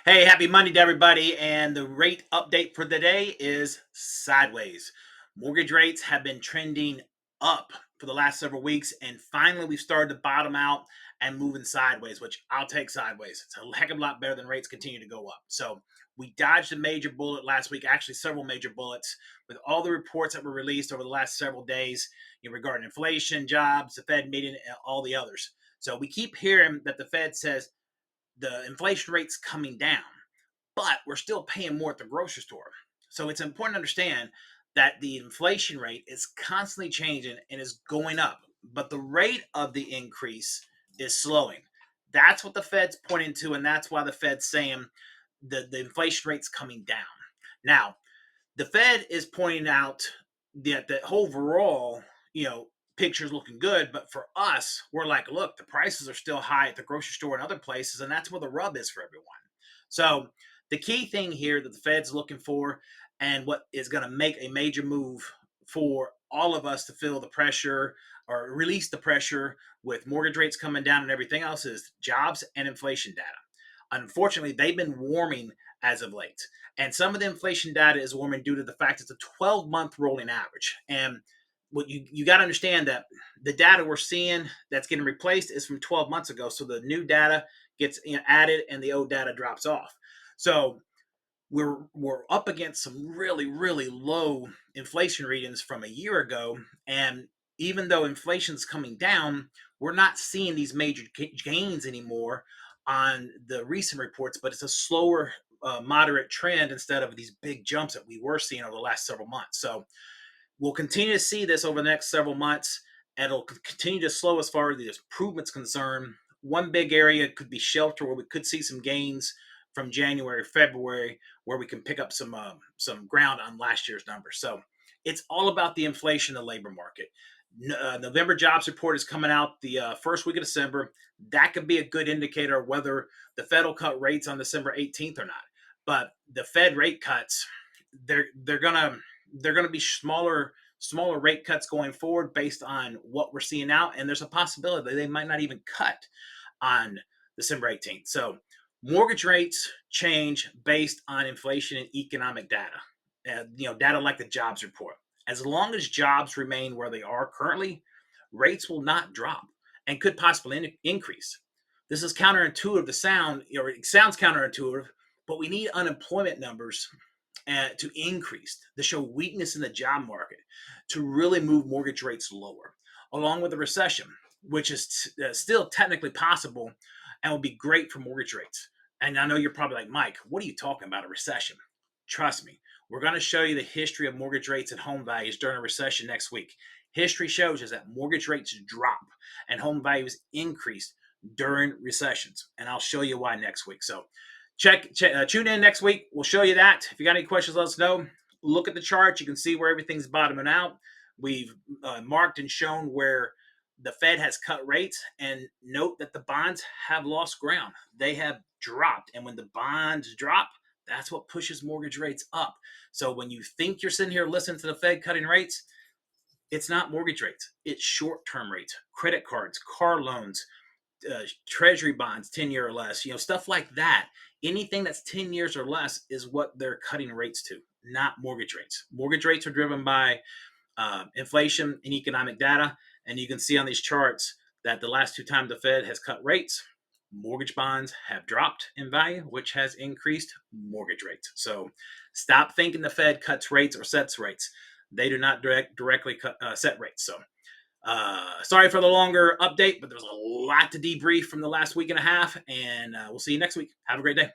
Hey, happy Monday to everybody. And the rate update for the day is sideways. Mortgage rates have been trending up for the last several weeks. And finally, we've started to bottom out and moving sideways, which I'll take sideways. It's a heck of a lot better than rates continue to go up. So we dodged a major bullet last week, actually, several major bullets with all the reports that were released over the last several days regarding inflation, jobs, the Fed meeting, and all the others. So we keep hearing that the Fed says the inflation rate's coming down, but we're still paying more at the grocery store. So it's important to understand that the inflation rate is constantly changing and is going up, but the rate of the increase is slowing. That's what the Fed's pointing to, and that's why the Fed's saying the inflation rate's coming down. Now, the Fed is pointing out that the overall, picture is looking good, but for us, we're like, look, the prices are still high at the grocery store and other places, and that's where the rub is for everyone. So the key thing here that the Fed's looking for, and what is going to make a major move for all of us to feel the pressure or release the pressure with mortgage rates coming down and everything else, is jobs and inflation data. Unfortunately, they've been warming as of late. And some of the inflation data is warming due to the fact it's a 12-month rolling average. And what you got to understand that the data we're seeing that's getting replaced is from 12 months ago. So the new data gets added and the old data drops off. So we're up against some really low inflation readings from a year ago, and even though inflation's coming down, we're not seeing these major gains anymore on the recent reports, but it's a slower moderate trend instead of these big jumps that we were seeing over the last several months. So we'll continue to see this over the next several months, and it'll continue to slow as far as the improvement's concerned. One big area could be shelter, where we could see some gains from January, February, where we can pick up some ground on last year's numbers. So it's all about the inflation in the labor market. November jobs report is coming out the first week of December. That could be a good indicator of whether the Fed will cut rates on December 18th or not. But the Fed rate cuts, they're gonna be smaller rate cuts going forward based on what we're seeing now, and there's a possibility that they might not even cut on December 18th. So mortgage rates change based on inflation and economic data. Data like the jobs report. As long as jobs remain where they are currently, rates will not drop and could possibly increase. This is counterintuitive to sound, or it sounds counterintuitive, but we need unemployment numbers to increase, to show weakness in the job market, to really move mortgage rates lower, along with a recession, which is still technically possible and will be great for mortgage rates. And I know you're probably like, Mike, what are you talking about, a recession? Trust me, we're going to show you the history of mortgage rates and home values during a recession next week. History shows us that mortgage rates drop and home values increase during recessions. And I'll show you why next week. So tune in next week. We'll show you that. If you got any questions, let us know. Look at the chart. You can see where everything's bottoming out. We've marked and shown where the Fed has cut rates, and note that the bonds have lost ground. They have dropped, and when the bonds drop, that's what pushes mortgage rates up. So when you think you're sitting here listening to the Fed cutting rates, it's not mortgage rates. It's short-term rates, credit cards, car loans, treasury bonds, 10-year or less, stuff like that. Anything that's 10 years or less is what they're cutting rates to, not mortgage rates. Mortgage rates are driven by inflation and economic data. And you can see on these charts that the last two times the Fed has cut rates, mortgage bonds have dropped in value, which has increased mortgage rates. So stop thinking the Fed cuts rates or sets rates. They do not directly set rates. So sorry for the longer update, but there's a lot to debrief from the last week and a half, and we'll see you next week. Have a great day.